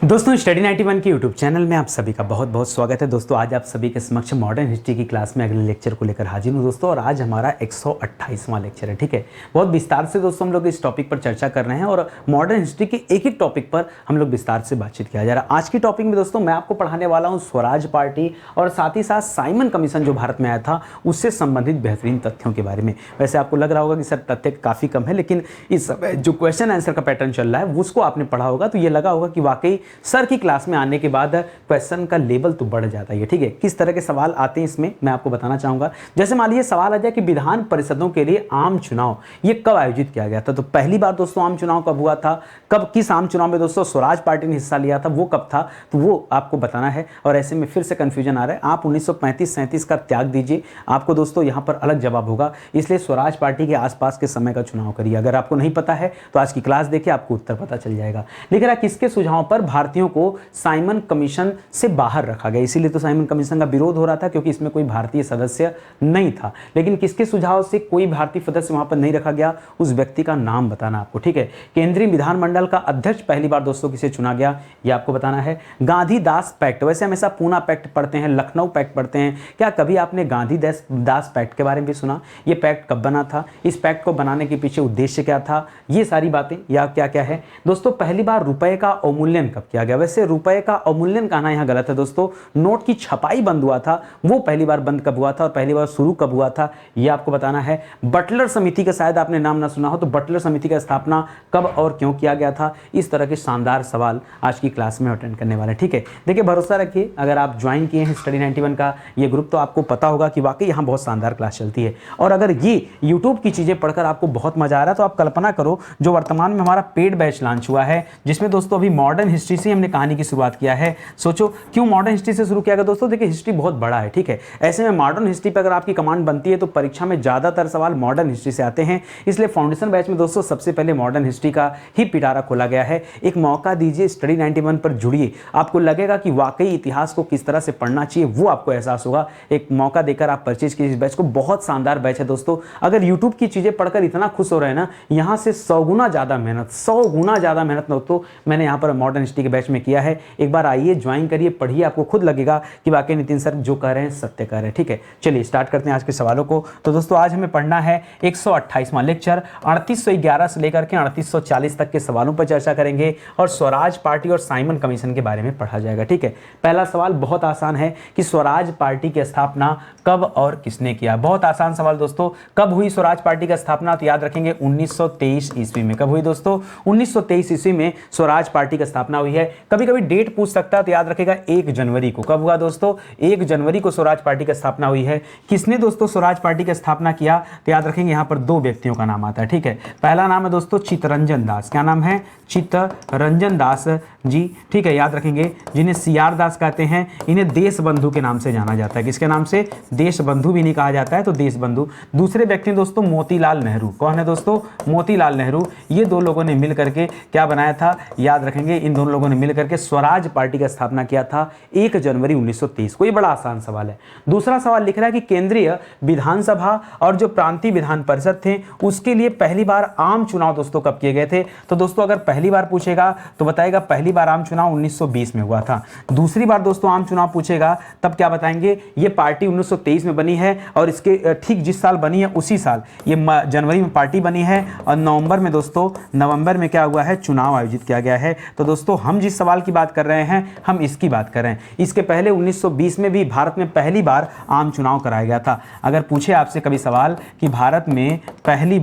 दोस्तों स्टडी 91 के YouTube channel में आप सभी का बहुत बहुत स्वागत है। दोस्तों आज आप सभी के समक्ष मॉडर्न हिस्ट्री की क्लास में अगले लेक्चर को लेकर हाजिर हूँ दोस्तों, और आज हमारा 128वां लेक्चर है। ठीक है, बहुत विस्तार से दोस्तों हम लोग इस टॉपिक पर चर्चा कर रहे हैं और मॉडर्न हिस्ट्री के एक ही टॉपिक पर हम लोग विस्तार से बातचीत किया जा रहा है। आज की टॉपिक में दोस्तों मैं आपको पढ़ाने वाला हूँ स्वराज पार्टी और साथ ही साथ साइमन कमीशन जो भारत में आया था उससे संबंधित बेहतरीन तथ्यों के बारे में। वैसे आपको लग रहा होगा कि सर तथ्य काफ़ी कम है, लेकिन इस समय जो क्वेश्चन आंसर का पैटर्न चल रहा है उसको आपने पढ़ा होगा तो ये लगा होगा कि वाकई सर की क्लास में आने के बाद क्वेश्चन का लेवल तो बढ़ जाता है। ठीक है, किस तरह के सवाल आते हैं इसमें मैं आपको बताना चाहूंगा। जैसे मान लीजिए सवाल आ जाए कि विधान परिषदों के लिए आम चुनाव ये कब आयोजित किया गया था, तो पहली बार दोस्तों आम चुनाव कब हुआ था, कब किस आम चुनाव में दोस्तों स्वराज पार्टी ने हिस्सा लिया था, वो कब था, तो वो आपको बताना है। और ऐसे में फिर से कंफ्यूजन आ रहा है, आप 1935-37 का त्याग दीजिए, आपको दोस्तों यहां पर अलग जवाब होगा, इसलिए स्वराज पार्टी के आसपास के समय का चुनाव करिए। अगर आपको नहीं पता है तो आज की क्लास देखिए, आपको उत्तर पता चल जाएगा। लेकिन किसके सुझाव पर भारतीयों को साइमन कमीशन से बाहर रखा गया, इसीलिए तो साइमन कमीशन का विरोध हो रहा था क्योंकि इसमें कोई भारतीय सदस्य नहीं था। लेकिन किसके सुझाव से कोई भारतीय सदस्य वहां पर नहीं रखा गया, उस व्यक्ति का नाम बताना आपको। ठीक है, केंद्रीय विधानमंडल का अध्यक्ष पहली बार दोस्तों किसे चुना गया ये आपको बताना है। गांधी दास पैक्ट, वैसे हमेशा पूना पैक्ट पढ़ते हैं, लखनऊ पैक्ट पढ़ते हैं, क्या कभी आपने गांधी दास पैक्ट के बारे में भी सुना? ये पैक्ट कब बना था, इस पैक्ट को बनाने के पीछे उद्देश्य क्या था, ये सारी बातें या क्या क्या है। दोस्तों पहली बार रुपए का अवमूल्यन कब किया गया? वैसे रुपए का अवमूल्यन कहना यहां गलत है दोस्तों, नोट की छपाई बंद हुआ था, वो पहली बार बंद कब हुआ था और पहली बार शुरू कब हुआ था ये आपको बताना है। बटलर समिति का शायद आपने नाम ना सुना हो, तो बटलर समिति का स्थापना कब और क्यों किया गया था? इस तरह के शानदार सवाल आज की क्लास में अटेंड करने वाले हैं। ठीक है, देखिए भरोसा रखिए, अगर आप ज्वाइन किए हैं स्टडी 91 का ये ग्रुप तो आपको पता होगा कि वाकई यहाँ बहुत शानदार क्लास चलती है। और अगर ये यूट्यूब की चीजें पढ़कर आपको बहुत मजा आ रहा है तो आप कल्पना करो जो वर्तमान में हमारा पेड बैच लॉन्च हुआ है, जिसमें दोस्तों अभी मॉडर्न हिस्ट्री से हमने कहानी की शुरुआत किया है। सोचो क्यों मॉडर्न हिस्ट्री से शुरू किया गया दोस्तों? देखिए हिस्ट्री बहुत बड़ा है। ठीक है, ऐसे में मॉडर्न हिस्ट्री पर अगर आपकी कमांड बनती है तो परीक्षा में ज्यादातर सवाल मॉडर्न हिस्ट्री से आते हैं, इसलिए फाउंडेशन बैच में दोस्तों सबसे पहले मॉडर्न हिस्ट्री का ही पिटारा खोला गया है। एक मौका दीजिए, स्टडी 91 पर जुड़िए, आपको लगेगा कि वाकई इतिहास को किस तरह से पढ़ना चाहिए वो आपको एहसास होगा। एक मौका देकर आप परचेज कीजिए इस बैच को, बहुत शानदार बैच है दोस्तों। अगर यूट्यूब की चीजें पढ़कर इतना खुश हो रहे हैं ना, यहां से 100 गुना ज्यादा मेहनत, 100 गुना ज्यादा मेहनत दोस्तों मैंने यहाँ पर मॉडर्न हिस्ट्री के बैच में किया है। एक बार आइए, ज्वाइन करिए, पढ़िए, आपको खुद लगेगा कि वाकई नितिन सर जो कह रहे हैं सत्य कह रहे हैं। ठीक है, चलिए स्टार्ट करते हैं आज के सवालों को। तो दोस्तों आज हमें पढ़ना है 128वां लेक्चर, 3811 से लेकर के 3840 तक के सवालों पर चर्चा करेंगे और स्वराज पार्टी और साइमन कमीशन के बारे में पढ़ा जाएगा। ठीक है, पहला सवाल बहुत आसान है कि स्वराज पार्टी की स्थापना कब और किसने किया? बहुत आसान सवाल दोस्तों, कब हुई स्वराज पार्टी की स्थापना? तो याद रखेंगे 1923 ईस्वी में। कब हुई दोस्तों? 1923 ईस्वी में स्वराज पार्टी की स्थापना हुई है। कभी कभी डेट पूछ सकता है तो याद रखेगा 1 जनवरी को। कब हुआ दोस्तों? 1 जनवरी को स्वराज पार्टी की स्थापना हुई है। किसने दोस्तों स्वराज पार्टी की स्थापना किया? तो याद रखेंगे यहां पर 2 व्यक्तियों का नाम आता है। ठीक है, पहला नाम है दोस्तों चित्तरंजन दास। क्या नाम है? चित्तरंजन दास जी। ठीक है, याद रखेंगे, जिन्हें सीआर दास कहते हैं, इन्हें देश बंधु के नाम से जाना जाता है। किसके नाम से? देश बंधु भी नहीं कहा जाता है तो देश बंधु। दूसरे व्यक्ति दोस्तों मोतीलाल नेहरू। कौन है दोस्तों? मोतीलाल नेहरू। ये 2 लोगों ने मिल करके क्या बनाया था? याद रखेंगे, इन दोनों लोगों ने मिल करके स्वराज पार्टी की स्थापना किया था 1 जनवरी 1923 को। ये बड़ा आसान सवाल है। दूसरा सवाल लिख रहा है कि केंद्रीय विधानसभा और जो प्रांतीय विधान परिषद थे उसके लिए पहली बार आम चुनाव दोस्तों कब किए गए थे? तो दोस्तों अगर पहली बार पूछेगा तो बताएगा पहली बार आम चुनाव 1920 में हुआ था। दूसरी बार दोस्तों आम चुनाव पूछेगा तब क्या बताएंगे? ये पार्टी 1923 में बनी है और इसके ठीक जिस साल बनी है उसी साल ये जनवरी में पार्टी बनी है और नवंबर में क्या हुआ है? चुनाव आयोजित किया गया है। तो दोस्तों हम जिस सवाल की बात कर रहे हैं हम इसकी बात कर रहे हैं। इसके पहले 1920 में भी भारत में पहली बार आम चुनाव कराया गया था। अगर पूछे आपसे कभी सवाल कि भारत में पहली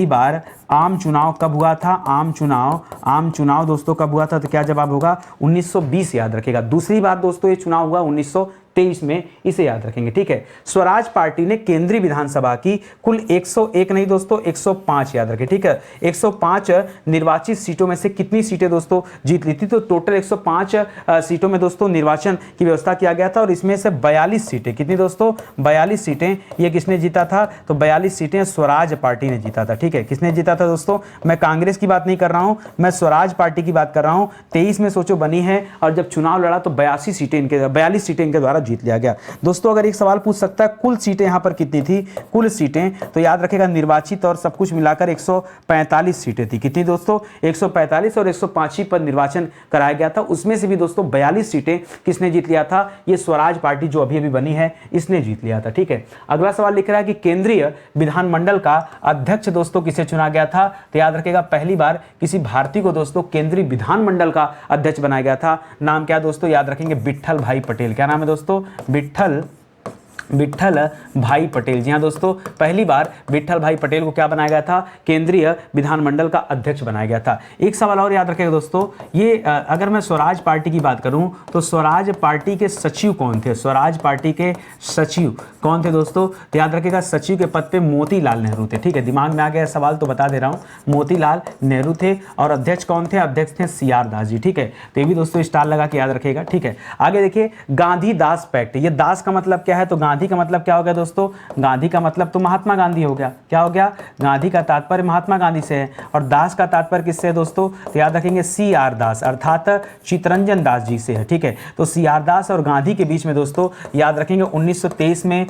बार आम चुनाव कब हुआ था? आम चुनाव दोस्तों कब हुआ था? तो क्या जवाब होगा? 1920 याद रखेगा। दूसरी बार दोस्तों ये चुनाव हुआ 1923 में, इसे याद रखेंगे। ठीक है, स्वराज पार्टी ने केंद्रीय विधानसभा की कुल 101 नहीं दोस्तों 105 याद रखें। ठीक है, 105 निर्वाचित सीटों में से कितनी सीटें दोस्तों जीत ली थी? तो टोटल 105 सीटों में दोस्तों निर्वाचन की व्यवस्था किया गया था और इसमें से 42 सीटें, कितनी दोस्तों? 42 सीटें ये किसने जीता था? तो 42 सीटें स्वराज पार्टी ने जीता था। ठीक है, किसने जीता था दोस्तों? मैं कांग्रेस की बात नहीं कर रहा हूं, मैं स्वराज पार्टी की बात कर रहा हूं। 23 में सोचो बनी है और जब चुनाव लड़ा तो 42 सीटें इनके द्वारा जीत लिया गया। दोस्तों अगर एक सवाल पूछ सकता है कुल सीटें यहाँ पर कितनी थी, कुल सीटें, तो याद रखेगा निर्वाचित और सब कुछ मिलाकर 145 सीटें थी। कितनी दोस्तों, 145, और 105 पर निर्वाचन कराया गया था। उसमें से भी दोस्तों 42 सीटें किसने जीत लिया था, ये स्वराज पार्टी जो अभी अभी बनी है इसने जीत लिया था। ठीक है, अगला सवाल लिख रहा है कि केंद्रीय विधानमंडल का अध्यक्ष दोस्तों किसे चुना गया था, तो याद रखेगा पहली बार किसी भारतीय को दोस्तों केंद्रीय विधानमंडल का अध्यक्ष बनाया गया था। नाम क्या दोस्तों, याद रखेंगे विट्ठल भाई पटेल। क्या नाम है दोस्तों, विट्ठल भाई पटेल। जी हाँ दोस्तों, पहली बार विट्ठल भाई पटेल को क्या बनाया गया था, केंद्रीय विधानमंडल का अध्यक्ष बनाया गया था। एक सवाल और याद रखेगा दोस्तों, ये अगर मैं स्वराज पार्टी की बात करूं तो स्वराज पार्टी के सचिव कौन थे, स्वराज पार्टी के सचिव कौन थे दोस्तों, तो याद रखेगा सचिव के पद पे मोतीलाल नेहरू थे। ठीक है, दिमाग में आ गया सवाल तो बता दे रहा हूँ, मोतीलाल नेहरू थे। और अध्यक्ष कौन थे, अध्यक्ष थे CR दास जी। ठीक है, तो ये भी दोस्तों स्टार लगा के याद रखेगा। ठीक है, आगे देखिए गांधी दास पैक्ट, ये दास का मतलब क्या है, तो गांधी का मतलब क्या हो गया दोस्तों, गांधी का मतलब तो महात्मा गांधी हो गया। क्या हो गया, गांधी का तात्पर्य महात्मा गांधी से है, और दास का तात्पर्य किससे है दोस्तों, तो याद रखेंगे CR दास अर्थात चितरंजन दास जी से है। ठीक है, तो CR दास और गांधी के बीच में दोस्तों याद रखेंगे 1923 में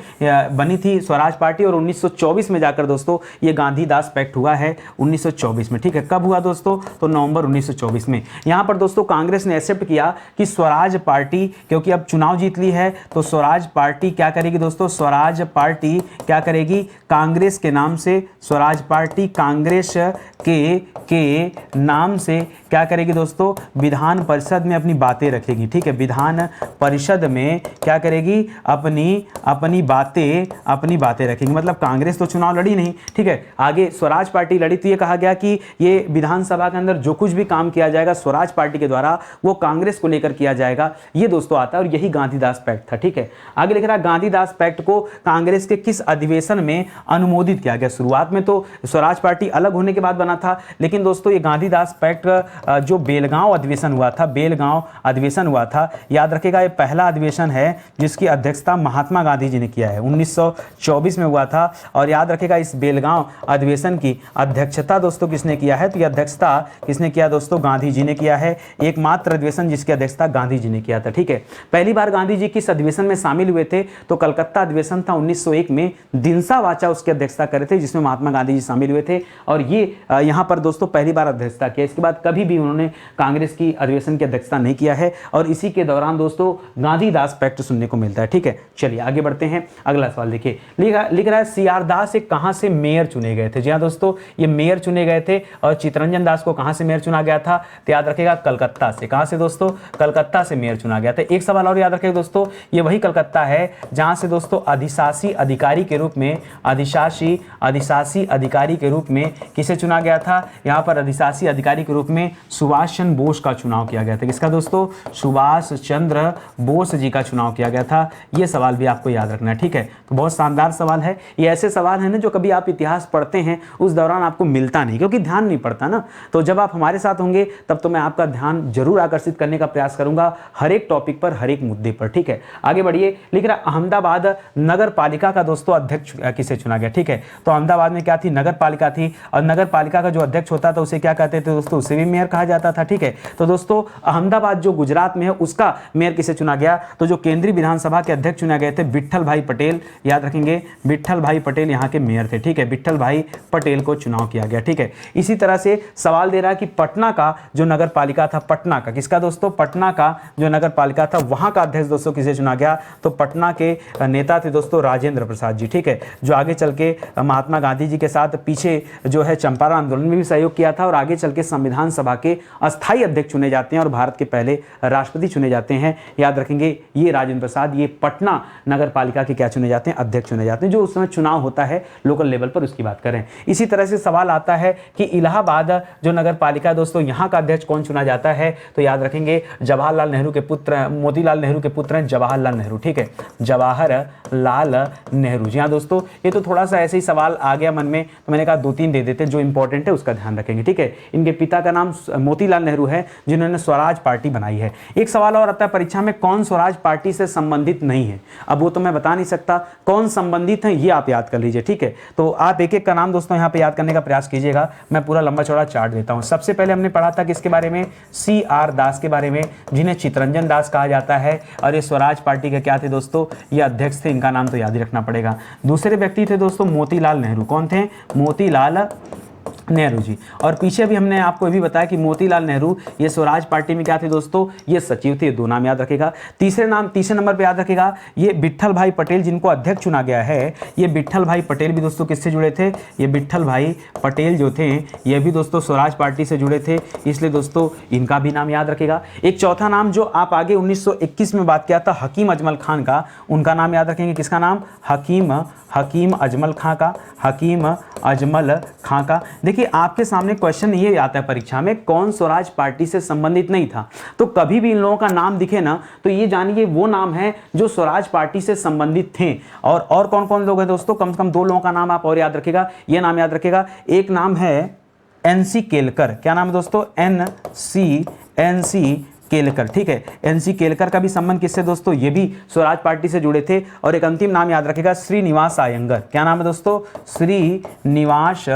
बनी थी स्वराज पार्टी, और 1924 में जाकर दोस्तों ये गांधी दास पैक्ट हुआ है 1924 में। ठीक है, कब हुआ दोस्तों, तो नवंबर 1924 में। यहां पर दोस्तों कांग्रेस ने एक्सेप्ट किया कि स्वराज पार्टी, क्योंकि अब चुनाव जीत ली है तो स्वराज पार्टी क्या करेगी दोस्तों, स्वराज पार्टी क्या करेगी, कांग्रेस के नाम से, स्वराज पार्टी कांग्रेस के नाम से क्या करेगी दोस्तों, विधान परिषद में अपनी बातें रखेगी। ठीक है, विधान परिषद में क्या करेगी, अपनी बातें रखेगी। मतलब कांग्रेस तो चुनाव लड़ी नहीं, ठीक है, आगे स्वराज पार्टी लड़ी, तो ये कहा गया कि ये विधानसभा के अंदर जो कुछ भी काम किया जाएगा स्वराज पार्टी के द्वारा वो कांग्रेस को लेकर किया जाएगा। ये दोस्तों आता है, और यही गांधीदास पैक्ट था। ठीक है, आगे लिख रहा है गांधीदास पैक्ट को कांग्रेस के किस अधिवेशन में अनुमोदित किया गया। शुरुआत में तो स्वराज पार्टी अलग होने के बाद बना था, लेकिन दोस्तों ये गांधीदास पैक्ट जो बेलगांव अधिवेशन हुआ था, याद रखेगा ये पहला अधिवेशन है जिसकी अध्यक्षता महात्मा गांधी जी ने किया है, 1924 में हुआ था। और याद रखेगा इस बेलगांव अधिवेशन की अध्यक्षता दोस्तों किसने किया है, तो ये अध्यक्षता किसने किया दोस्तों, गांधी जी ने किया है। एकमात्र अधिवेशन जिसकी अध्यक्षता गांधी जी ने किया था। ठीक है, पहली बार गांधी जी किस अधिवेशन में शामिल हुए थे, तो कलकत्ता अधिवेशन था 1901 में, दिनसा वाचा उसकी अध्यक्षता करे थे जिसमें महात्मा गांधी जी शामिल हुए थे, और ये यहां पर दोस्तों पहली बार अध्यक्षता किया। इसके बाद कभी भी उन्होंने कांग्रेस की अधिवेशन की अध्यक्षता नहीं किया है, और इसी के दौरान दोस्तों गांधीदास पैक्ट सुनने को मिलता है। ठीक है, चलिए आगे बढ़ते हैं। अगला सवाल देखिए, लिख रहा है CR दास से कहां से मेयर चुने गए थे। जी हाँ दोस्तों, ये मेयर चुने गए थे, और चितरंजन दास को कहां से मेयर चुना गया था, तो याद रखेगा कलकत्ता से। कहां से दोस्तों, कलकत्ता से मेयर चुना गया था। एक सवाल और याद रखेगा दोस्तों, ये वही कलकत्ता है जहां से दोस्तों अधिशासी अधिकारी के रूप में किसे चुना गया था, यहां पर अधिशासी अधिकारी के रूप में सुभाष चंद्र बोस का चुनाव किया गया था। किसका दोस्तों, सुभाष चंद्र बोस जी का चुनाव किया गया था। यह सवाल भी आपको याद रखना है। ठीक है, तो बहुत शानदार सवाल है। ये ऐसे सवाल है ना जो कभी आप इतिहास पढ़ते हैं उस दौरान आपको मिलता नहीं, क्योंकि ध्यान नहीं पड़ता ना। तो जब आप हमारे साथ होंगे तब तो मैं आपका ध्यान जरूर आकर्षित करने का प्रयास करूंगा हर एक टॉपिक पर, हर एक मुद्दे पर। ठीक है, आगे बढ़िए। लिख रहा अहमदाबाद नगर पालिका का दोस्तों अध्यक्ष किसे चुना गया। ठीक है, तो अहमदाबाद में क्या थी, नगर पालिका थी, और नगर पालिका का जो अध्यक्ष होता था उसे क्या कहते थे दोस्तों, उसे भी मेयर कहा जाता था। ठीक है, तो दोस्तों अहमदाबाद जो गुजरात में है उसका मेयर किसे चुना गया, तो जो केंद्रीय विधानसभा के अध्यक्ष चुने गए थे विट्ठल भाई पटेल, याद रखेंगे विट्ठल भाई पटेल यहाँ के मेयर थे। ठीक है, विट्ठल भाई पटेल को चुनाव किया गया। ठीक है, इसी तरह से सवाल दे रहा है कि पटना का जो नगर पालिका था, पटना का किसका दोस्तों, पटना का जो नगर पालिका था वहां का अध्यक्ष दोस्तों किसे चुना गया, तो पटना के नेता थे दोस्तों राजेंद्र प्रसाद जी। ठीक है, जो आगे चल के महात्मा गांधी जी के साथ पीछे जो है चंपारण आंदोलन में भी सहयोग किया था, और आगे चल के संविधान सभा के अस्थायी अध्यक्ष चुने जाते हैं और भारत के पहले राष्ट्रपति चुने जाते हैं। याद रखेंगे ये राजेंद्र प्रसाद, ये पटना नगर पालिका के क्या चुने जाते हैं, अध्यक्ष चुने जाते हैं, जो उस समय चुनाव होता है लोकल लेवल पर, उसकी बात करें। इसी तरह से सवाल आता है कि इलाहाबाद जो नगर पालिका दोस्तों यहाँ का अध्यक्ष कौन चुना जाता है, तो याद रखेंगे जवाहरलाल नेहरू के पुत्र, मोतीलाल नेहरू के पुत्र हैं जवाहरलाल नेहरू। ठीक है, जवाहरलाल जवाहरलाल नेहरू। जी हाँ दोस्तों, ये तो थोड़ा सा ऐसे ही सवाल आ गया मन में, तो मैंने कहा 2-3 दे देते, जो इंपॉर्टेंट है उसका ध्यान रखेंगे, ठीक है। इनके पिता का नाम मोतीलाल नेहरू है, जिन्होंने स्वराज पार्टी बनाई है। एक सवाल और आता है परीक्षा में, कौन स्वराज पार्टी से संबंधित नहीं है? अब वो तो मैं बता नहीं सकता, कौन संबंधित है ये आप याद कर लीजिए, ठीक है। तो आप एक एक का नाम दोस्तों यहाँ पे याद करने का प्रयास कीजिएगा। मैं पूरा लंबा चौड़ा चार्ट देता हूँ। सबसे पहले हमने पढ़ा था किसके बारे में? CR दास के बारे में, जिन्हें चितरंजन दास कहा जाता है, और ये स्वराज पार्टी के क्या थे दोस्तों? ये अध्यक्ष थे। इनका नाम तो याद ही रखना पड़ेगा। दूसरे व्यक्ति थे दोस्तों मोतीलाल नेहरू। कौन थे? मोतीलाल नेहरू जी। और पीछे भी हमने आपको ये भी बताया कि मोतीलाल नेहरू ये स्वराज पार्टी में क्या थे दोस्तों? ये सचिव थे। दो नाम याद रखेगा। तीसरे नंबर पे याद रखेगा ये विट्ठल भाई पटेल, जिनको अध्यक्ष चुना गया है। ये विट्ठल भाई पटेल भी दोस्तों किससे जुड़े थे? ये विट्ठल भाई पटेल जो थे ये भी दोस्तों स्वराज पार्टी से जुड़े थे, इसलिए दोस्तों इनका भी नाम याद रखेगा। एक चौथा नाम जो आप आगे 1921 में बात किया था हकीम अजमल खान का, उनका नाम याद रखेंगे। किसका नाम? हकीम अजमल खां का। हकीम अजमल खां का। देखिए आपके सामने क्वेश्चन ये आता है परीक्षा में, कौन स्वराज पार्टी से संबंधित नहीं था? तो कभी भी इन लोगों का नाम दिखे ना तो ये जानिए वो नाम है जो स्वराज पार्टी से संबंधित थे। और कौन कौन लोग हैं दोस्तों? कम से कम 2 लोगों का नाम आप और याद रखेगा, ये नाम याद रखेगा। एक नाम है NC केलकर। क्या नाम है दोस्तों? NC केलकर, ठीक है। NC केलकर का भी संबंध किससे दोस्तों? ये भी स्वराज पार्टी से जुड़े थे। और एक अंतिम नाम याद रखेगा श्रीनिवास अयंगर। क्या नाम है दोस्तों? श्रीनिवास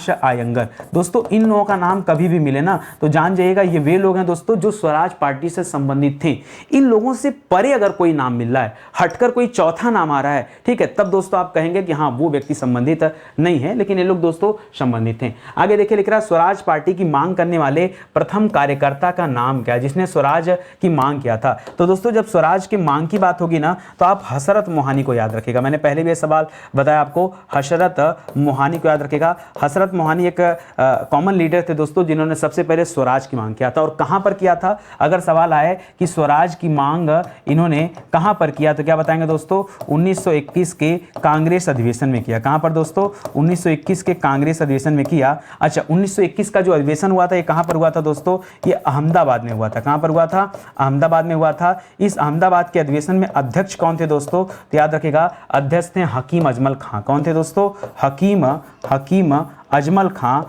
अयंगर। दोस्तों इन लोगों का नाम कभी भी मिले ना तो जान जाइएगा ये वे लोग हैं दोस्तों जो स्वराज पार्टी से संबंधित थे। इन लोगों से परे अगर कोई नाम मिल रहा है, हटकर कोई चौथा नाम आ रहा है, ठीक है, तब दोस्तों आप कहेंगे कि हाँ वो व्यक्ति संबंधित नहीं है, लेकिन ये लोग दोस्तों संबंधित हैं। आगे देखिए लिख रहा है स्वराज पार्टी की मांग करने वाले प्रथम कार्यकर्ता का नाम क्या है जिसने स्वराज की मांग किया था? तो दोस्तों जब स्वराज की मांग की बात होगी ना तो आप हसरत मोहानी को याद रखेगा। मैंने पहले भी ये सवाल बताया आपको, हसरत मोहानी को याद रखेगा। हसरत मोहानी एक कॉमन लीडर थे दोस्तों जिन्होंने सबसे पहले स्वराज की मांग किया था। और कहां पर किया था? अगर सवाल आए कि स्वराज की मांग इन्होंने कहां पर किया तो क्या बताएंगे दोस्तों? 1921 के कांग्रेस अधिवेशन में किया। कहां पर दोस्तों? 1921 के कांग्रेस अधिवेशन में किया। अच्छा 1921 का जो अधिवेशन हुआ था ये कहां पर हुआ था दोस्तों? ये अहमदाबाद में हुआ था। कहां पर हुआ था? अहमदाबाद में हुआ था। इस अहमदाबाद के अधिवेशन में अध्यक्ष कौन थे दोस्तों? तो याद रखेगा अध्यक्ष थे हकीम अजमल खां। कौन थे दोस्तों? हकीम अजमल खां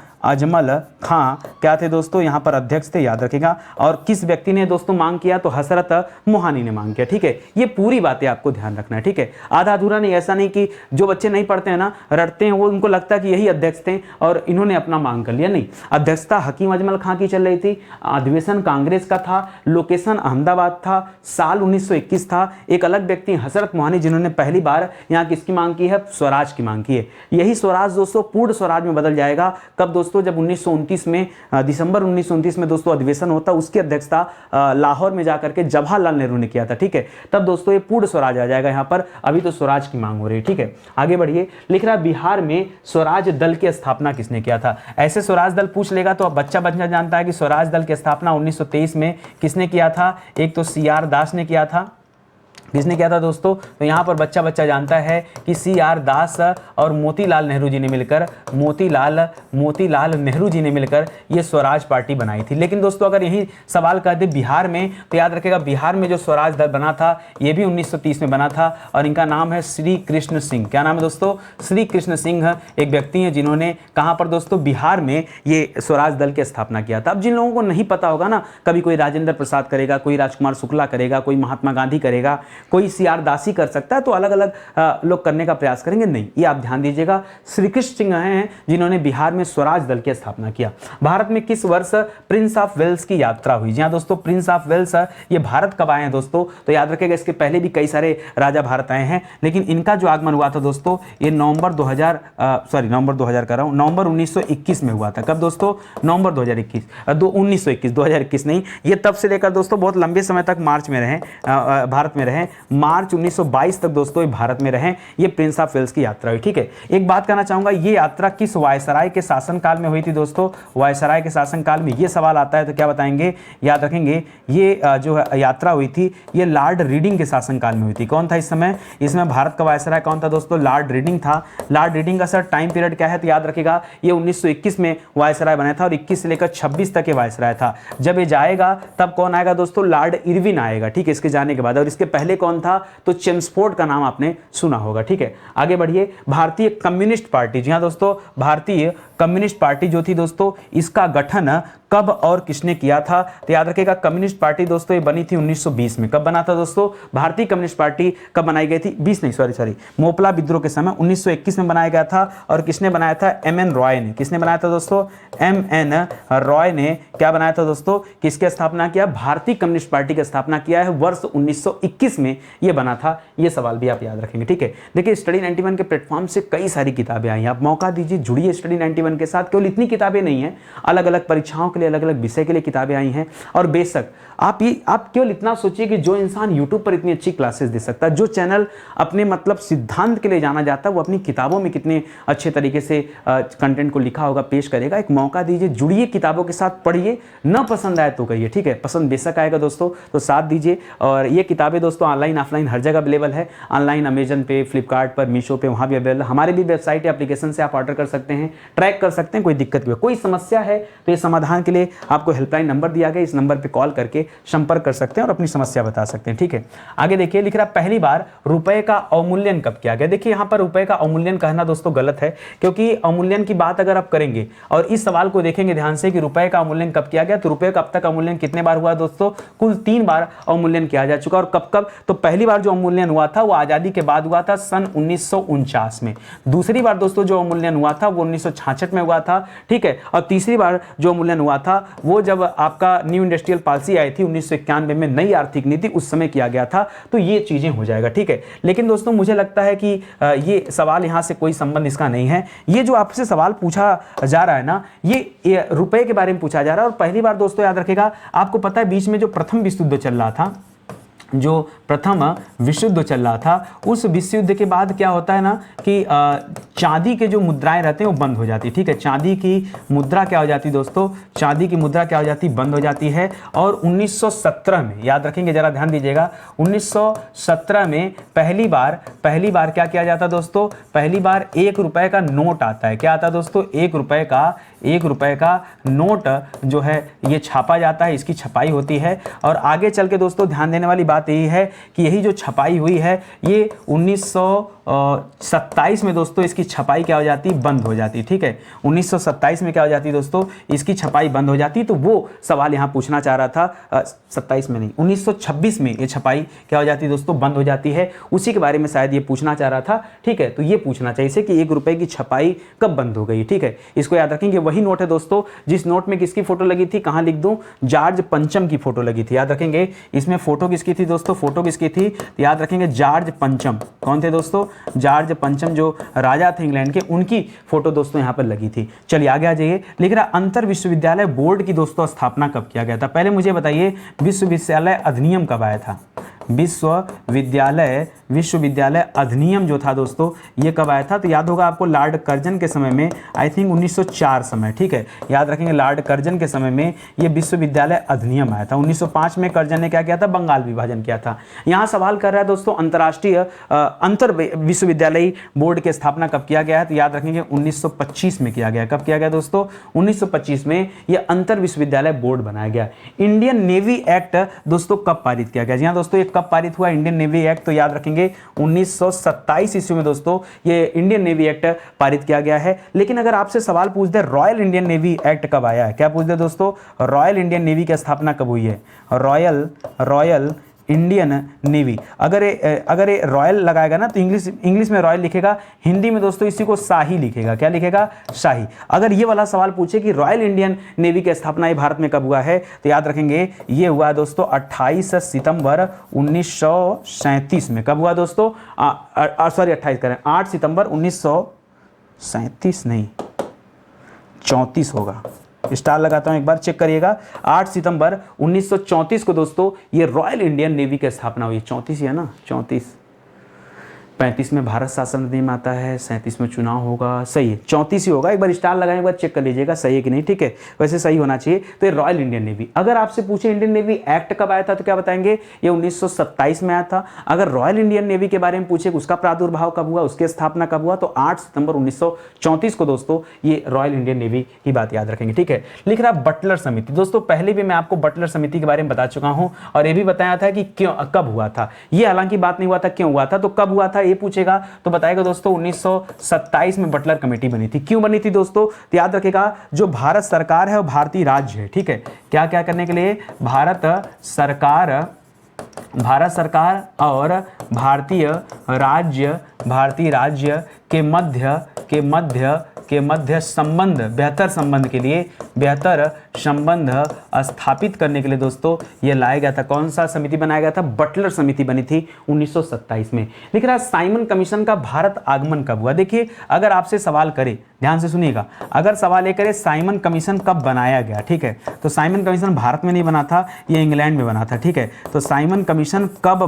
क्या थे दोस्तों? यहां पर अध्यक्ष थे, याद रखेगा। और किस व्यक्ति ने दोस्तों मांग किया? तो हसरत मोहानी ने मांग किया, ठीक है। ये पूरी बातें आपको ध्यान रखना है, ठीक है। आधा अधूरा नहीं, ऐसा नहीं कि जो बच्चे नहीं पढ़ते हैं ना, रटते हैं, वो उनको लगता है कि यही अध्यक्ष थे और इन्होंने अपना मांग कर लिया। नहीं, अध्यक्षता हकीम अजमल खां की चल रही थी, अधिवेशन कांग्रेस का था, लोकेशन अहमदाबाद था, साल 1921 था। एक अलग व्यक्ति हसरत मोहानी जिन्होंने पहली बार यहाँ किसकी मांग की है? स्वराज की मांग की है। यही स्वराज दोस्तों पूर्ण स्वराज में बदल जाएगा। कब दोस्तों? जब 1929 में दिसंबर 1929 में दोस्तों अधिवेशन होता, उसकी अध्यक्षता लाहौर में जाकर के जवाहरलाल नेहरू ने किया था, ठीक है। तब दोस्तों ये पूर्ण स्वराज आ जाएगा यहाँ पर। अभी तो स्वराज की मांग हो रही है, ठीक है। आगे बढ़िए, लिख रहा बिहार में स्वराज दल की स्थापना किसने किया था? ऐसे स्वराज दल पूछ लेगा तो अब बच्चा जानता है कि स्वराज दल की स्थापना 1923 में किसने किया था? एक तो CR दास ने किया था। किसने किया था दोस्तों? तो यहाँ पर बच्चा जानता है कि CR दास और मोतीलाल नेहरू जी ने मिलकर मोतीलाल नेहरू जी ने मिलकर ये स्वराज पार्टी बनाई थी। लेकिन दोस्तों अगर यही सवाल कर दे बिहार में तो याद रखेगा बिहार में जो स्वराज दल बना था ये भी 1930 में बना था और इनका नाम है श्री कृष्ण सिंह। क्या नाम है दोस्तों? श्री कृष्ण सिंह एक व्यक्ति हैं जिन्होंने कहाँ पर दोस्तों? बिहार में ये स्वराज दल की स्थापना किया था। अब जिन लोगों को नहीं पता होगा ना, कभी कोई राजेंद्र प्रसाद करेगा, कोई राजकुमार शुक्ला करेगा, कोई महात्मा गांधी करेगा, कोई CR दास ही कर सकता है, तो अलग अलग लोग करने का प्रयास करेंगे। नहीं, ये आप ध्यान दीजिएगा, श्री कृष्ण सिंह हैं जिन्होंने बिहार में स्वराज दल की स्थापना किया। भारत में किस वर्ष प्रिंस ऑफ वेल्स की यात्रा हुई? जी हाँ दोस्तों, प्रिंस ऑफ वेल्स ये भारत कब आए हैं दोस्तों? तो याद रखिएगा इसके पहले भी कई सारे राजा भारत आए हैं, लेकिन इनका जो आगमन हुआ था दोस्तों ये नवंबर 1921 में हुआ था। कब दोस्तों? नवंबर 1921 नहीं, ये तब से लेकर दोस्तों बहुत लंबे समय तक मार्च में रहे, भारत में रहे। मार्च 1922 तक दोस्तों ये भारत में रहे। ये प्रिंस ऑफ वेल्स की यात्रा हुई, ठीक है। एक बात कहना चाहूंगा, ये यात्रा किस वायसराय के शासनकाल में हुई थी दोस्तों? वायसराय के शासनकाल में ये सवाल आता है तो क्या बताएंगे? याद रखेंगे ये जो है यात्रा हुई थी ये लॉर्ड रीडिंग के शासनकाल में हुई थी। कौन था इस समय? इसमें भारत का वायसराय कौन था दोस्तों? लॉर्ड रीडिंग था। लॉर्ड रीडिंग का सर टाइम पीरियड क्या है? तो याद रखेगा ये 1921 में वायसराय बना था और 21 से लेकर 26 तक ये वायसराय था। जब ये जाएगा तब कौन आएगा दोस्तों? लॉर्ड इरविन आएगा, ठीक है, इसके जाने के बाद। और इसके पहले कौन था, तो चेम्सफोर्ड का नाम आपने सुना होगा। ठीक है, आगे बढ़िए। भारतीय कम्युनिस्ट पार्टी, जी हाँ दोस्तों, भारतीय कम्युनिस्ट पार्टी जो थी दोस्तों, इसका गठन कब और किसने किया था, तो याद रखिएगा कम्युनिस्ट पार्टी दोस्तों ये बनी थी 1920 में। कब बना था दोस्तों, भारतीय कम्युनिस्ट पार्टी कब बनाई गई थी, 20 नहीं, सॉरी, मोपला विद्रोह के समय 1921 में बनाया गया था। और किसने बनाया था, एम.एन. रॉय ने। किसने बनाया था दोस्तों, एम.एन. रॉय ने क्या बनाया था दोस्तों, किसकी स्थापना किया, भारतीय कम्युनिस्ट पार्टी की स्थापना किया है वर्ष 1921 में ये बना था। ये सवाल भी आप याद रखेंगे। ठीक है, देखिए स्टडी 91 के प्लेटफॉर्म से कई सारी किताबें आई हैं, आप मौका दीजिए, जुड़िए स्टडी 91 के साथ। केवल इतनी किताबें नहीं है, अलग अलग परीक्षाओं के लिए, अलग अलग विषय के लिए किताबें आई हैं। और बेशक आप केवल इतना सोचिए कि जो इंसान YouTube पर इतनी अच्छी क्लासेस दे सकता है, जो चैनल अपने मतलब सिद्धांत के लिए जाना जाता है, वो अपनी किताबों में कितने अच्छे तरीके से कंटेंट को लिखा होगा, पेश करेगा। एक मौका दीजिए, जुड़िए किताबों के साथ, पढ़िए, न पसंद आए तो कहिए। ठीक है, पसंद बेशक आएगा दोस्तों, तो साथ दीजिए। और ये किताबें दोस्तों ऑनलाइन ऑफलाइन हर जगह अवेलेबल है। ऑनलाइन अमेजन पे, फ्लिपकार्ट पर, मीशो पे, वहाँ भी अवेलेबल है। हमारे भी वेबसाइट या एप्लीकेशन से आप ऑर्डर कर सकते हैं, ट्रैक कर सकते हैं। कोई दिक्कत भी हो, कोई समस्या है तो ये समाधान के लिए आपको हेल्पलाइन नंबर दिया गया, इस नंबर पर कॉल करके संपर्क कर सकते हैं और अपनी समस्या बता सकते हैं। ठीक है, आगे देखिए, लिख रहा पहली बार रुपए का अवमूल्यन कब किया गया। देखिए यहाँ पर रुपए का अवमूल्यन कहना दोस्तों गलत है, क्योंकि अवमूल्यन की बात अगर आप करेंगे और इस सवाल को देखेंगे ध्यान से कि रुपए का अवमूल्यन कब किया गया, तो रुपए का अब तक अवमूल्यन कितने बार हुआ दोस्तों, कुल 3 बार अवमूल्यन किया जा चुका। और कब कब, तो पहली बार जो अवमूल्यन हुआ था वो आजादी के बाद हुआ था सन 1949 में। दूसरी बार दोस्तों जो अवमूल्यन हुआ था वो 1966 में हुआ था। ठीक है, और तीसरी बार जो अवमूल्यन हुआ था वो जब आपका न्यू इंडस्ट्रियल पॉलिसी आई थी 1991 में, नई आर्थिक नीति, उस समय किया गया था। तो ये चीजें हो जाएगा। ठीक है, लेकिन दोस्तों मुझे लगता है कि ये सवाल यहां से कोई संबंध इसका नहीं है। ये जो आपसे सवाल पूछा जा रहा है ना, ये रुपए के बारे में पूछा जा रहा है। और पहली बार दोस्तों याद रखेगा, आपको पता है बीच में जो प्रथम विश्व युद्ध चल रहा था, जो प्रथम विश्व युद्ध चल रहा था, उस विश्व युद्ध के बाद क्या होता है ना कि चांदी के जो मुद्राएं रहते हैं वो बंद हो जाती। ठीक है, चांदी की मुद्रा क्या हो जाती दोस्तों, चांदी की मुद्रा क्या हो जाती, बंद हो जाती है। और 1917 में, याद रखेंगे, जरा ध्यान दीजिएगा, 1917 में पहली बार क्या किया जाता दोस्तों, पहली बार 1 रुपए का नोट आता है। क्या आता है दोस्तों, 1 रुपए का नोट जो है ये छापा जाता है, इसकी छपाई होती है। और आगे चल के दोस्तों ध्यान देने वाली बात यही है कि यही जो छपाई हुई है ये 1927 में दोस्तों इसकी छपाई क्या हो जाती, बंद हो जाती। ठीक है, 1927 में क्या हो जाती दोस्तों, इसकी छपाई बंद हो जाती। तो वो सवाल यहाँ पूछना चाह रहा था, 27 में नहीं, 1926 में ये छपाई क्या हो जाती दोस्तों, बंद हो जाती है। उसी के बारे में शायद ये पूछना चाह रहा था। ठीक है, तो ये पूछना चाहिए इसे कि 1 रुपए की छपाई कब बंद हो गई। ठीक है, इसको याद रखेंगे। वही नोट है दोस्तों जिस नोट में किसकी फोटो लगी थी, कहाँ लिख दूं, जॉर्ज पंचम की फोटो लगी थी। याद रखेंगे, इसमें फोटो किसकी थी दोस्तों, फोटो किसकी थी, तो याद रखेंगे जॉर्ज पंचम। कौन थे दोस्तों, जॉर्ज पंचम जो राजा थे इंग्लैंड के, उनकी फोटो दोस्तों यहाँ पर लगी थी। चलिए आगे आ जाइए, लिख रहा अंतर विश्वविद्यालय बोर्ड की दोस्तों स्थापना कब किया गया था। पहले मुझे बताइए विश्वविद्यालय अधिनियम कब आया था, विश्वविद्यालय अधिनियम जो था दोस्तों ये कब आया था, तो याद होगा आपको लॉर्ड कर्जन के समय में, आई थिंक 1904 समय। ठीक है, याद रखेंगे लॉर्ड कर्जन के समय में ये विश्वविद्यालय अधिनियम आया था। 1905 में कर्जन ने क्या किया था, बंगाल विभाजन किया था। यहाँ सवाल कर रहा है दोस्तों अंतर्राष्ट्रीय अंतर विश्वविद्यालय बोर्ड की स्थापना कब किया गया है, तो याद रखेंगे 1925 में किया गया। कब किया गया दोस्तों, 1925 में यह अंतर विश्वविद्यालय बोर्ड बनाया गया। इंडियन नेवी एक्ट दोस्तों कब पारित किया गया, जी हाँ दोस्तों, ये कब पारित हुआ इंडियन नेवी एक्ट, तो याद रखेंगे 1927 ईस्वी में दोस्तों ये इंडियन नेवी एक्ट पारित किया गया है। लेकिन अगर आपसे सवाल पूछ दे रॉयल इंडियन नेवी एक्ट कब आया है, क्या पूछ दे दोस्तों, रॉयल इंडियन नेवी की स्थापना कब हुई है, रॉयल इंडियन नेवी। अगर ये रॉयल लगाएगा ना तो इंग्लिश में रॉयल लिखेगा, हिंदी में दोस्तों इसी को शाही लिखेगा। क्या लिखेगा, शाही। अगर ये वाला सवाल पूछे कि रॉयल इंडियन नेवी की स्थापना ये भारत में कब हुआ है, तो याद रखेंगे ये हुआ दोस्तों 28 सितंबर 1937 में। कब हुआ दोस्तों, सॉरी 28 करें, 8 सितंबर 1937 नहीं 34 होगा, स्टार लगाता हूं, एक बार चेक करिएगा। 8 सितंबर 1934 को दोस्तों ये रॉयल इंडियन नेवी की स्थापना हुई। 34 है ना, 34 35 में भारत शासन अधिनियम आता है, 37 में चुनाव होगा, सही है, 34 ही होगा, एक बार स्टार लगाएं, एक बार चेक कर लीजिएगा सही है कि नहीं, ठीक है, वैसे सही होना चाहिए। तो ये रॉयल इंडियन नेवी। अगर आपसे पूछे इंडियन नेवी एक्ट कब आया था तो क्या बताएंगे, ये 1927 में आया था। अगर रॉयल इंडियन नेवी के बारे में पूछे उसका प्रादुर्भाव कब हुआ, उसकी स्थापना कब हुआ, तो 8 सितंबर 1934 को दोस्तों ये रॉयल इंडियन नेवी की बात याद रखेंगे, ठीक है। लिख रहा बटलर समिति। दोस्तों पहले भी मैं आपको बटलर समिति के बारे में बता चुका हूं और ये भी बताया था कि क्यों कब हुआ था। ये हालांकि बात नहीं हुआ था क्यों हुआ था, तो कब हुआ था ये पूछेगा तो बताएगा दोस्तों 1927 में बटलर कमेटी बनी थी। क्यों बनी थी दोस्तों, तो याद रखेगा जो भारत सरकार है और भारतीय राज्य है, ठीक है, क्या क्या करने के लिए, भारत सरकार और भारतीय राज्य के मध्य संबंध, बेहतर संबंध स्थापित करने के लिए दोस्तों ये लाया गया था। कौन सा समिति बनाया गया था, बटलर समिति बनी थी 1927 में। लिख रहा साइमन कमीशन का भारत आगमन कब हुआ। देखिए अगर आपसे सवाल करे, ध्यान से सुनिएगा, अगर सवाल ये करे साइमन कमीशन कब बनाया गया, ठीक है, तो साइमन कमीशन भारत में नहीं बना था, ये इंग्लैंड में बना था, ठीक है। तो साइमन कमीशन कब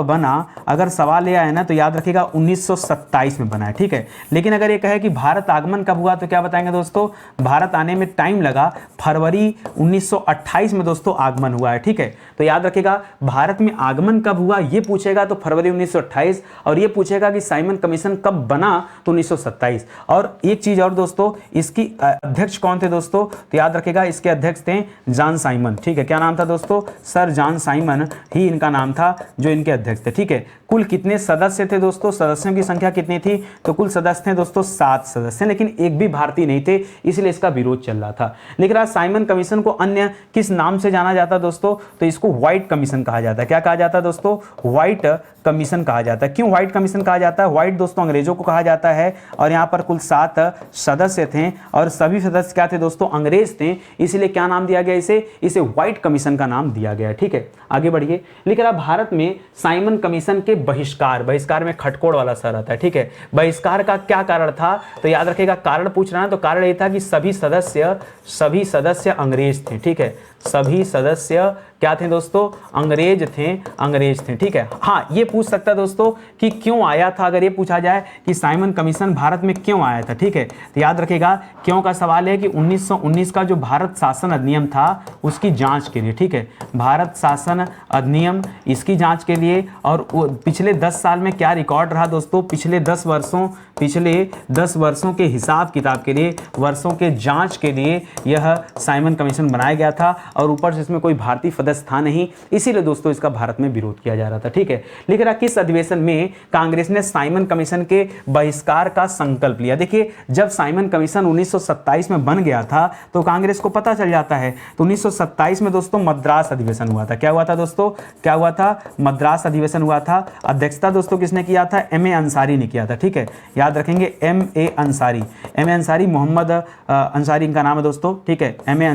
बना, अगर सवाल ये आया ना तो याद रखिएगा 1927 में बना है, ठीक है। लेकिन अगर ये कहे कि भारत आगमन कब हुआ तो क्या बताएंगे दोस्तों, भारत आने में टाइम लगा, फरवरी 1928 में दोस्तों आगमन हुआ है, ठीक है। तो याद रखिएगा भारत में आगमन कब हुआ ये पूछेगा तो फरवरी 1928, और ये पूछेगा कि साइमन कमीशन कब बना तो 1927। और एक चीज और दोस्तों, इसकी अध्यक्ष कौन थे दोस्तों, तो याद रखिएगा इसके अध्यक्ष थे जॉन साइमन, ठीक है। क्या नाम था दोस्तों, सर जॉन साइमन ही इनका नाम था जो इनके अध्यक्ष थे, ठीक है। कुल कितने सदस्य थे दोस्तों, सदस्यों की संख्या कितनी थी, तो कुल सदस्य थे दोस्तों 7 सदस्य, लेकिन एक भी भारतीय नहीं थे, इसलिए इसका विरोध चल रहा था। लिख रहा साइमन कमीशन को अन्य किस नाम से जाना जाता दोस्तों, तो इसको व्हाइट कमीशन कहा जाता है। क्या कहा जाता है दोस्तों, व्हाइट कमीशन कहा जाता है। क्यों व्हाइट कमीशन कहा जाता है, व्हाइट दोस्तों अंग्रेजों को कहा जाता है, और यहाँ पर कुल 7 सदस्य थे और सभी सदस्य क्या थे दोस्तों, अंग्रेज थे, इसलिए क्या नाम दिया गया इसे व्हाइट कमीशन का नाम दिया गया, ठीक है। आगे बढ़िए। लिख रहा भारत में साइमन कमीशन के बहिष्कार में खटकोड़ वाला सर आता है, ठीक है। बहिष्कार का क्या कारण था, तो याद रखिएगा कारण पूछ रहा है, तो कारण ये था कि सभी सदस्य अंग्रेज थे, ठीक है। सभी सदस्य क्या थे दोस्तों, अंग्रेज थे, ठीक है। हाँ ये पूछ सकता है दोस्तों कि क्यों आया था, अगर ये पूछा जाए कि साइमन कमीशन भारत में क्यों आया था, ठीक है, तो याद रखिएगा क्यों का सवाल है कि 1919 का जो भारत शासन अधिनियम था उसकी जांच के लिए, ठीक है, भारत शासन अधिनियम इसकी जांच के लिए। और पिछले 10 साल में क्या रिकॉर्ड रहा दोस्तों, पिछले 10 वर्षों के हिसाब किताब के लिए, वर्षों के जांच के लिए यह साइमन कमीशन बनाया गया था, और ऊपर से इसमें कोई भारतीय सदस्य था नहीं, इसीलिए दोस्तों इसका भारत में विरोध किया जा रहा था, ठीक है। लिख रहा किस अधिवेशन में कांग्रेस ने साइमन कमीशन के बहिष्कार का संकल्प लिया। देखिए जब साइमन कमीशन 1927 में बन गया था तो कांग्रेस को पता चल जाता है, तो 1927 में दोस्तों मद्रास अधिवेशन हुआ था। क्या हुआ था दोस्तों, क्या हुआ था, मद्रास अधिवेशन हुआ था। अध्यक्षता दोस्तों किसने किया था, M.A. अंसारी ने किया था, ठीक है, याद रखेंगे M.A. अंसारी, मोहम्मद अंसारी इनका नाम है दोस्तों, ठीक है। M.A.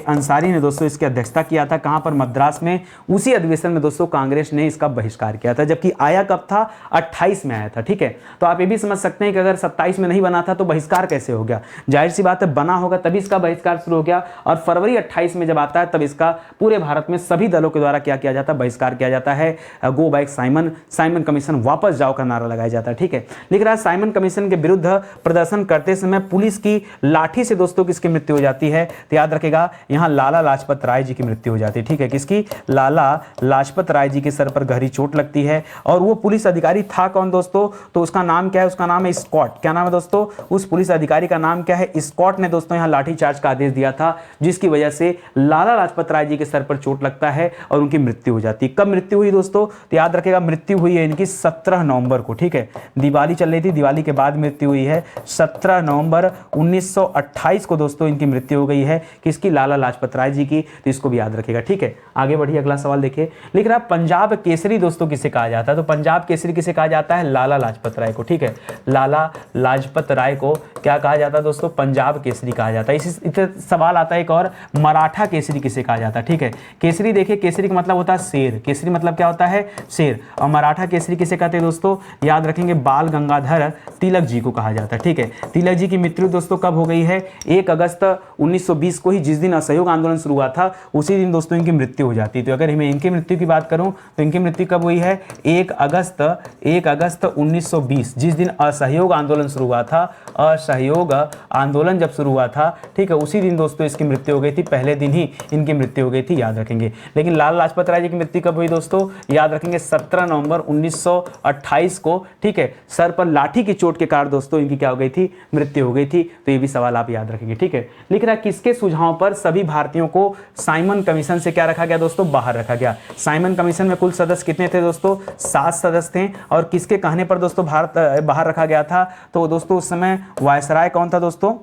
अंसारी ने दोस्तों इसकी अध्यक्षता किया था, कहां पर, मद्रास में। उसी अधिवेशन में दोस्तों कांग्रेस ने इसका बहिष्कार किया था, जबकि आया कब था, 28 में आया था, ठीक है। तो आप ये भी समझ सकते हैं कि अगर 27 में नहीं बना था तो बहिष्कार कैसे हो गया, जाहिर सी बात है बना होगा तभी इसका बहिष्कार शुरू हो गया, और फरवरी 28 में जब आता है तब इसका पूरे भारत में सभी दलों के द्वारा क्या किया जाता है, बहिष्कार किया जाता है। गो बैक साइमन कमीशन, वापस जाओ का नारा लगाया जाता है, ठीक है। लिख रहा है साइमन कमीशन के विरुद्ध प्रदर्शन करते समय पुलिस की लाठी से दोस्तों किसकी मृत्यु हो जाती है, तो याद रखेगा यहां लाला लाजपत राय जी की मृत्यु हो जाती है, ठीक है। किसकी, लाला लाजपत राय जी के सर पर गहरी चोट लगती है। और वो पुलिस अधिकारी था कौन दोस्तों, तो उसका नाम क्या है, उसका नाम है स्कॉट। क्या नाम है दोस्तों, उस पुलिस अधिकारी का नाम क्या है, स्कॉट ने दोस्तों यहां लाठीचार्ज का आदेश दिया था, जिसकी वजह से लाला लाजपत राय जी के सर पर चोट लगता है और उनकी मृत्यु हो जाती है। कब मृत्यु हुई दोस्तों, तो याद रखेगा मृत्यु हुई है इनकी 17 नवंबर को, ठीक है। दिवाली चल रही थी, दिवाली के बाद मृत्यु हुई है, 17 नवंबर 1928 को दोस्तों इनकी मृत्यु हो गई है। किसकी, लाला लाजपत राय जी की, तो इसको भी याद रखेगा, ठीक है। आगे बढ़िए, अगला सवाल देखिए। लिख रहा पंजाब केसरी दोस्तों किसे कहा जाता है, तो पंजाब केसरी किसे कहा जाता है, लाला लाजपत राय को, ठीक है। लाला लाजपत राय को क्या कहा जाता है दोस्तों, पंजाब केसरी कहा जाता है। इस सवाल आता है एक और, मराठा केसरी किसे कहा जाता है, ठीक है। केसरी देखिए, केसरी का मतलब होता है शेर, केसरी मतलब क्या होता है, शेर। और मराठा केसरी किसे कहते हैं दोस्तों, याद रखेंगे बाल गंगाधर तिलक जी को कहा जाता है, ठीक है। तिलक जी की मृत्यु दोस्तों कब हो गई है, 1 अगस्त 1920 को ही, जिस दिन असहयोग आंदोलन शुरू हुआ था उसी दिन दोस्तों इनकी मृत्यु हो जाती है। तो अगर मैं इनकी मृत्यु की बात करूं तो इनकी मृत्यु कब हुई है? 1 अगस्त 1920, जिस दिन असहयोग आंदोलन शुरू हुआ था, असहयोग आंदोलन जब शुरू हुआ था, ठीक है, उसी दिन दोस्तों इसकी मृत्यु हो गई थी, पहले दिन ही इनकी मृत्यु हो गई थी, याद रखेंगे। लेकिन लाला लाजपत राय जी की मृत्यु कब हुई दोस्तों? याद रखेंगे 17 नवंबर 1928 को, ठीक है, सर पर लाठी की चोट के कारण दोस्तों इनकी क्या हो गई थी? मृत्यु हो गई थी। तो ये भी सवाल आप याद रखेंगे, ठीक है। लिख रहा है किसके सुझाव पर सभी भारतीयों को साइमन कमीशन से क्या रखा गया दोस्तों? बाहर रखा गया। साइमन कमीशन में कुल सदस्य कितने थे दोस्तों? 7 सदस्य थे। और किसके कहने पर दोस्तों भारत बाहर रखा गया था? तो दोस्तों उस समय वायसराय कौन था दोस्तों?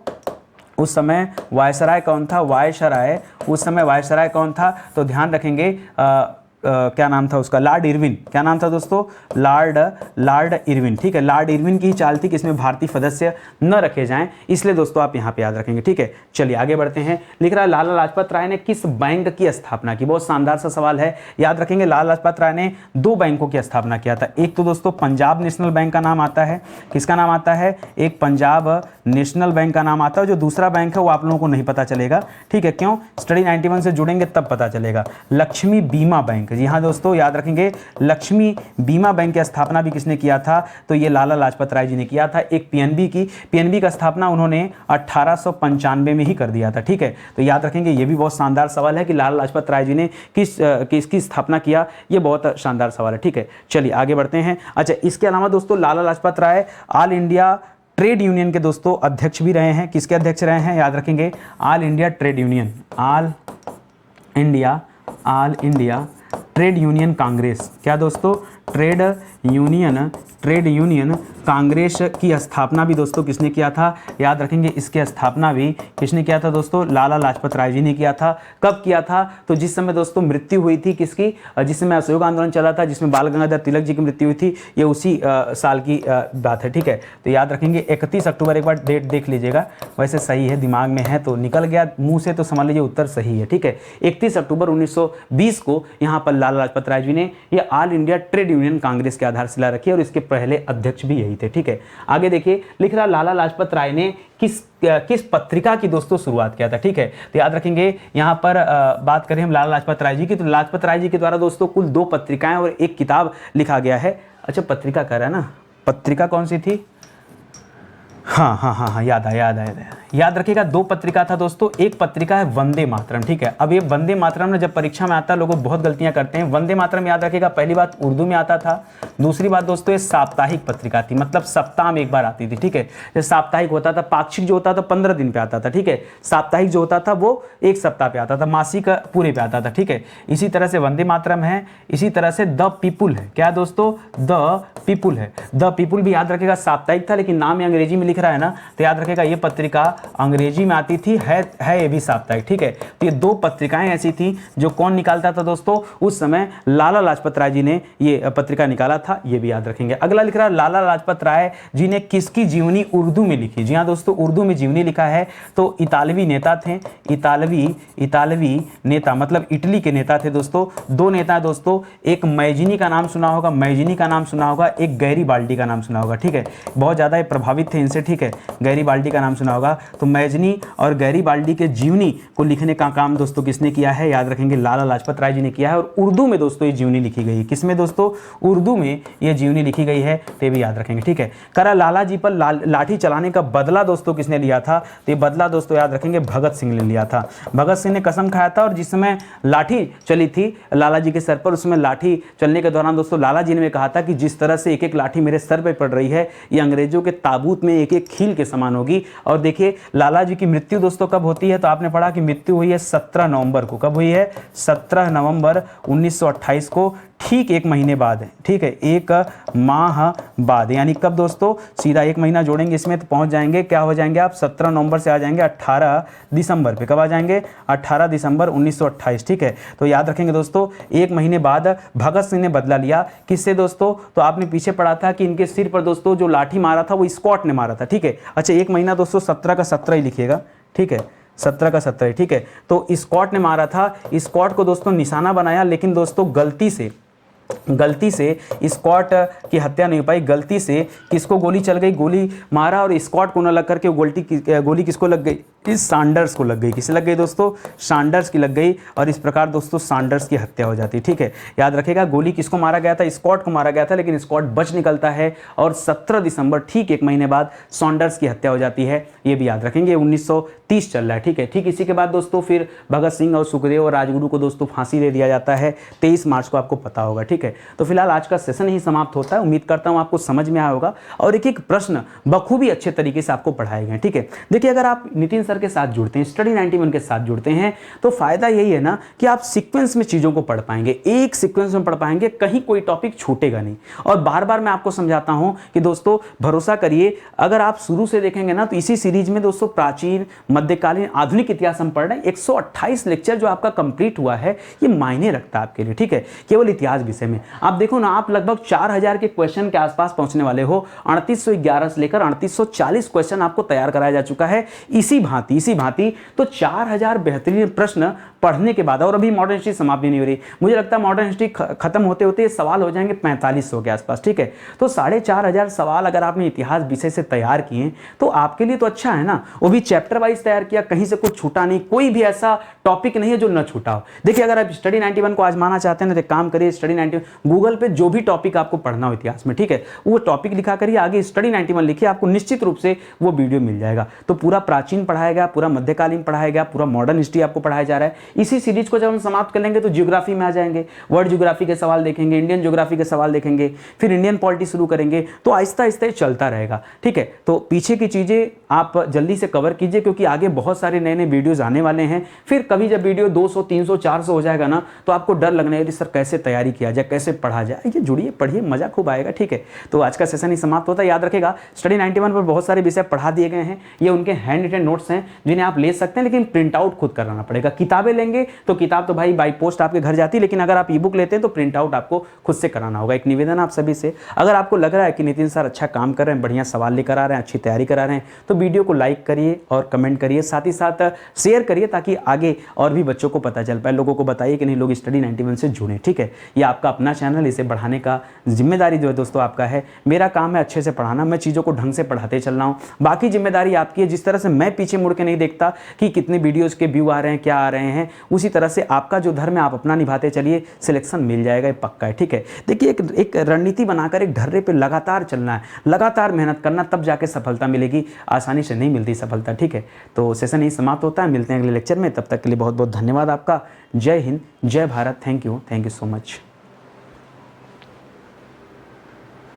उस समय वायसराय कौन था? उस समय वायसराय कौन था? तो ध्यान रखेंगे क्या नाम था उसका? Lord Irwin. क्या नाम था दोस्तों? लॉर्ड इरविन, ठीक है। लॉर्ड इरविन की ही चाल थी कि इसमें भारतीय सदस्य न रखे जाएं, इसलिए दोस्तों आप यहाँ पे याद रखेंगे, ठीक है। चलिए आगे बढ़ते हैं। लिख रहा है लाला लाजपत राय ने किस बैंक की स्थापना की? बहुत शानदार सा सवाल है, याद रखेंगे। लाला लाजपत राय ने 2 बैंकों की स्थापना किया था। एक तो दोस्तों पंजाब नेशनल बैंक का नाम आता है। किसका नाम आता है? एक पंजाब नेशनल बैंक का नाम आता है। जो दूसरा बैंक है वो आप लोगों को नहीं पता चलेगा, ठीक है। क्यों? स्टडी 91 से जुड़ेंगे तब पता चलेगा। लक्ष्मी बीमा बैंक, जी हाँ दोस्तों याद रखेंगे, लक्ष्मी बीमा बैंक की स्थापना भी किसने किया था? तो ये लाला लाजपत राय जी ने किया था। एक पीएनबी का स्थापना उन्होंने 1895 में ही कर दिया था, ठीक है। तो याद रखेंगे, ये भी बहुत शानदार सवाल है कि लाला लाजपत राय जी ने किसकी स्थापना किया, ये बहुत शानदार सवाल है, ठीक है। चलिए आगे बढ़ते हैं। अच्छा, इसके अलावा दोस्तों Lala Lajpat Rai all India trade union के दोस्तों अध्यक्ष भी रहे हैं। किसके अध्यक्ष रहे हैं? याद रखेंगे, all India trade union Congress. क्या दोस्तों? ट्रेड यूनियन कांग्रेस की स्थापना भी दोस्तों किसने किया था? याद रखेंगे, इसकी स्थापना भी किसने किया था दोस्तों? लाला लाजपत राय जी ने किया था। कब किया था? तो जिस समय दोस्तों मृत्यु हुई थी किसकी? जिस समय असहयोग आंदोलन चला था, जिसमें बाल गंगाधर तिलक जी की मृत्यु हुई थी, ये उसी साल की बात है, ठीक है। तो याद रखेंगे 31 अक्टूबर, एक बार डेट देख लीजिएगा, वैसे सही है, दिमाग में है तो निकल गया मुंह से, तो समझ लीजिए उत्तर सही है, ठीक है। 31 अक्टूबर 1920 को यहाँ पर लाला लाजपत राय जी ने ये all India trade union Congress की आधारशिला रखी और इसके पहले अध्यक्ष भी यही थे, ठीक है। आगे देखिए, लिख रहा लाला लाजपत राय ने किस पत्रिका की दोस्तों शुरुआत किया था, ठीक है। तो याद रखेंगे, यहाँ पर बात करें हम लाला लाजपत राय जी की, तो लाजपत राय जी के द्वारा दोस्तों कुल 2 पत्रिकाएं और एक किताब लिखा गया है। अच्छा, पत्रिका कह रहा है ना, पत्रिका कौन सी थी? हाँ, याद आया। याद रखिएगा, 2 पत्रिका था दोस्तों। एक पत्रिका है वंदे मातरम, ठीक है। अब ये वंदे मातरम ने जब परीक्षा में आता है, लोग बहुत गलतियां करते हैं। वंदे मातरम याद रखिएगा, पहली बात उर्दू में आता था, दूसरी बात दोस्तों ये साप्ताहिक पत्रिका थी, मतलब सप्ताह में एक बार आती थी, ठीक है। जैसे साप्ताहिक होता था, पाक्षिक जो होता था 15 दिन पे आता था, ठीक है। साप्ताहिक जो होता था वो 1 सप्ताह पे आता था, मासिक पूरे पे आता था, ठीक है। इसी तरह से वंदे मातरम है, इसी तरह से द पीपुल है। क्या दोस्तों? द पीपुल है। द पीपुल भी याद रखिएगा साप्ताहिक था, लेकिन नाम अंग्रेजी में लिख रहा है ना, तो याद रखिएगा ये पत्रिका अंग्रेजी में आती थी, है ये भी साप्ताहिक, ठीक है। तो ये 2 पत्रिकाएं ऐसी थी जो कौन निकालता था दोस्तों? उस समय लाला लाजपत राय जी ने ये पत्रिका निकाला था, ये भी याद रखेंगे। अगला लिख रहा है लाला लाजपत राय जी ने किसकी जीवनी उर्दू में लिखी? जी हाँ दोस्तों, उर्दू में जीवनी लिखा है। तो इतालवी नेता थे, इतालवी नेता मतलब इटली के नेता थे दोस्तों। 2 नेता दोस्तों, एक मैजिनी का नाम सुना होगा, एक गैरीबाल्डी का नाम सुना होगा, ठीक है। बहुत ज़्यादा प्रभावित थे इनसे, ठीक है। गैरीबाल्डी का नाम सुना होगा। तो मैजनी और गैरीबाल्डी के जीवनी को लिखने का काम दोस्तों किसने किया है? याद रखेंगे, लाला लाजपत राय जी ने किया है। और उर्दू में दोस्तों ये जीवनी लिखी गई है। किसमें दोस्तों? उर्दू में ये जीवनी लिखी गई है, तो भी याद रखेंगे, ठीक है। करा लाला जी पर लाठी चलाने का बदला दोस्तों किसने लिया था? तो ये बदला दोस्तों याद रखेंगे भगत सिंह ने लिया था। भगत सिंह ने कसम खाया था, और जिस समय लाठी चली थी लाला जी के सर पर, उसमें लाठी चलने के दौरान दोस्तों लाला जी ने कहा था कि जिस तरह से एक एक लाठी मेरे सर पर पड़ रही है, ये अंग्रेजों के ताबूत में एक एक खील के समान होगी। और देखिए लाला जी की मृत्यु दोस्तों कब होती है? तो आपने पढ़ा कि मृत्यु हुई है 17 नवंबर को। कब हुई है? 17 नवंबर 1928 को, ठीक 1 महीने बाद है, ठीक है, 1 माह बाद। यानी कब दोस्तों? सीधा 1 महीना जोड़ेंगे इसमें तो पहुंच जाएंगे, क्या हो जाएंगे आप? 17 नवंबर से आ जाएंगे 18 दिसंबर पे। कब आ जाएंगे? 18 दिसंबर 1928, ठीक है। तो याद रखेंगे दोस्तों, 1 महीने बाद भगत सिंह ने बदला लिया। किससे दोस्तों? तो आपने पीछे पढ़ा था कि इनके सिर पर दोस्तों जो लाठी मारा था वो स्कॉट ने मारा था, ठीक है। अच्छा, 1 महीना दोस्तों 17 का 17 ही लिखिएगा, ठीक है, 17 का 17, ठीक है। तो स्कॉट ने मारा था। स्कॉट को दोस्तों निशाना बनाया, लेकिन दोस्तों गलती से स्कॉट की हत्या नहीं हो पाई। गलती से किसको गोली चल गई? गोली मारा और स्कॉट को न लग करके गोली किसको लग गई? इस सैंडर्स को लग गई। किसे लग गई दोस्तों? सैंडर्स की लग गई, और इस प्रकार दोस्तों सैंडर्स की हत्या हो जाती है। ठीक है, याद रखेगा गोली किसको मारा गया था? स्कॉट को मारा गया था, लेकिन स्कॉट बच निकलता है और 17 दिसंबर ठीक एक महीने बाद सैंडर्स की हत्या हो जाती है। ये भी याद रखेंगे। 1930 चल रहा है। ठीक है, ठीक इसी के बाद दोस्तों फिर भगत सिंह और सुखदेव और राजगुरु को दोस्तों फांसी दे दिया जाता है 23 मार्च को, आपको पता होगा। ठीक है, तो फिलहाल आज का सेशन ही समाप्त होता है। उम्मीद करता हूं आपको समझ में आया होगा और एक एक प्रश्न बखूबी अच्छे तरीके से आपको पढ़ाए गए। ठीक है, देखिए अगर आप नितिन सर के साथ जुड़ते हैं, स्टडी 91 के साथ जुड़ते हैं, तो फायदा यही है ना कि आप सीक्वेंस में चीजों को पढ़ पाएंगे, एक सीक्वेंस में पढ़ पाएंगे, कहीं कोई टॉपिक छूटेगा नहीं। और बार बार मैं आपको समझाता हूं कि दोस्तों भरोसा करिए, अगर आप शुरू से देखेंगे ना तो इसी सीरीज में दोस्तों प्राचीन, मध्यकालीन, आधुनिक इतिहास हम पढ़ रहे हैं। 128 लेक्चर जो आपका कंप्लीट हुआ है ये मायने रखता है आपके लिए। ठीक है, केवल इतिहास विषय में आप देखो ना, आप लगभग 4000 के क्वेश्चन के आसपास पहुंचने वाले हो। 3811 से लेकर 3840 क्वेश्चन आपको तैयार कराया जा चुका है इसी भांति। तो 4000 बेहतरीन प्रश्न पढ़ने के बाद, और अभी मॉडर्न हिस्ट्री समाप्त भी नहीं हो रही, मुझे लगता है मॉडर्न हिस्ट्री खत्म होते होते सवाल हो जाएंगे 4500 के आसपास। ठीक है, तो 4500 सवाल अगर आपने इतिहास विषय से तैयार किए तो आपके लिए तो अच्छा है ना। वो भी चैप्टर वाइज तैयार किया, कहीं से कुछ छूटा नहीं, कोई भी ऐसा टॉपिक नहीं है जो न छूटा हो। देखिए अगर आप स्टडी 91 को आजमाना चाहते हैं तो काम करिए, स्टडी 91 गूगल पे जो भी टॉपिक आपको पढ़ना हो इतिहास में, ठीक है, वो टॉपिक लिखा करिए, आगे स्टडी 91 लिखिए, आपको निश्चित रूप से वो वीडियो मिल जाएगा। तो पूरा प्राचीन पढ़ाया गया, पूरा मध्यकालीन पढ़ाया गया, पूरा मॉडर्न हिस्ट्री आपको पढ़ाया जा रहा है। इसी सीरीज को जब हम समाप्त कर लेंगे तो ज्योग्राफी में आ जाएंगे, वर्ल्ड ज्योग्राफी के सवाल देखेंगे, इंडियन ज्योग्राफी के सवाल देखेंगे, फिर इंडियन पॉलिटी शुरू करेंगे। तो आहिस्ता आहिस्ता चलता रहेगा। ठीक है, तो पीछे की चीजें आप जल्दी से कवर कीजिए, क्योंकि आगे बहुत सारे नए नए वीडियोस आने वाले हैं। फिर कभी जब वीडियो 200, 300, 400 हो जाएगा ना तो आपको डर लगने लगे सर कैसे तैयारी किया जाए, कैसे पढ़ा जाए। ये जुड़िए, पढ़िए, मजा खूब आएगा। ठीक है, तो आज का सेशन ही समाप्त होता है। याद रखेगा स्टडी 91 पर बहुत सारे विषय पढ़ा दिए गए हैं। ये उनके हैंड रिटन नोट्स हैं जिन्हें आप ले सकते हैं, लेकिन प्रिंट आउट खुद कराना पड़ेगा। किताबें लेंगे तो किताब तो भाई बाई पोस्ट आपके घर जाती है, लेकिन अगर आप ई बुक लेते हैं तो प्रिंट आउट आपको खुद से कराना होगा। एक निवेदन आप सभी से, अगर आपको लग रहा है कि नितिन सर अच्छा काम कर रहे हैं, बढ़िया सवाल लेकर आ रहे हैं, अच्छी तैयारी करा रहे हैं, तो वीडियो को लाइक करिए और कमेंट करिए, साथ ही साथ शेयर करिए ताकि आगे और भी बच्चों को पता चल पाए। लोगों को बताइए कि नहीं लोग स्टडी 91 से जुड़े। ठीक है, ये आपका अपना चैनल, इसे बढ़ाने का जिम्मेदारी जो है दोस्तों आपका है। मेरा काम है अच्छे से पढ़ाना, मैं चीज़ों को ढंग से पढ़ाते चल रहा हूँ, बाकी जिम्मेदारी आपकी है। जिस तरह से मैं पीछे मुड़ के नहीं देखता कि कितने वीडियोज़ के व्यू आ रहे हैं, क्या आ रहे हैं, उसी तरह से आपका जो धर्म है आप अपना निभाते चलिए, सिलेक्शन मिल जाएगा, ये पक्का है। ठीक है, देखिए एक रणनीति बनाकर एक ढर्रे पे लगातार चलना है, लगातार मेहनत करना, तब जाके सफलता मिलेगी, आसानी से नहीं मिलती सफलता। ठीक है, तो सेशन यही समाप्त होता है, मिलते हैं अगले लेक्चर में, तब तक के लिए बहुत बहुत धन्यवाद आपका। जय हिंद, जय Bharat, thank you so much.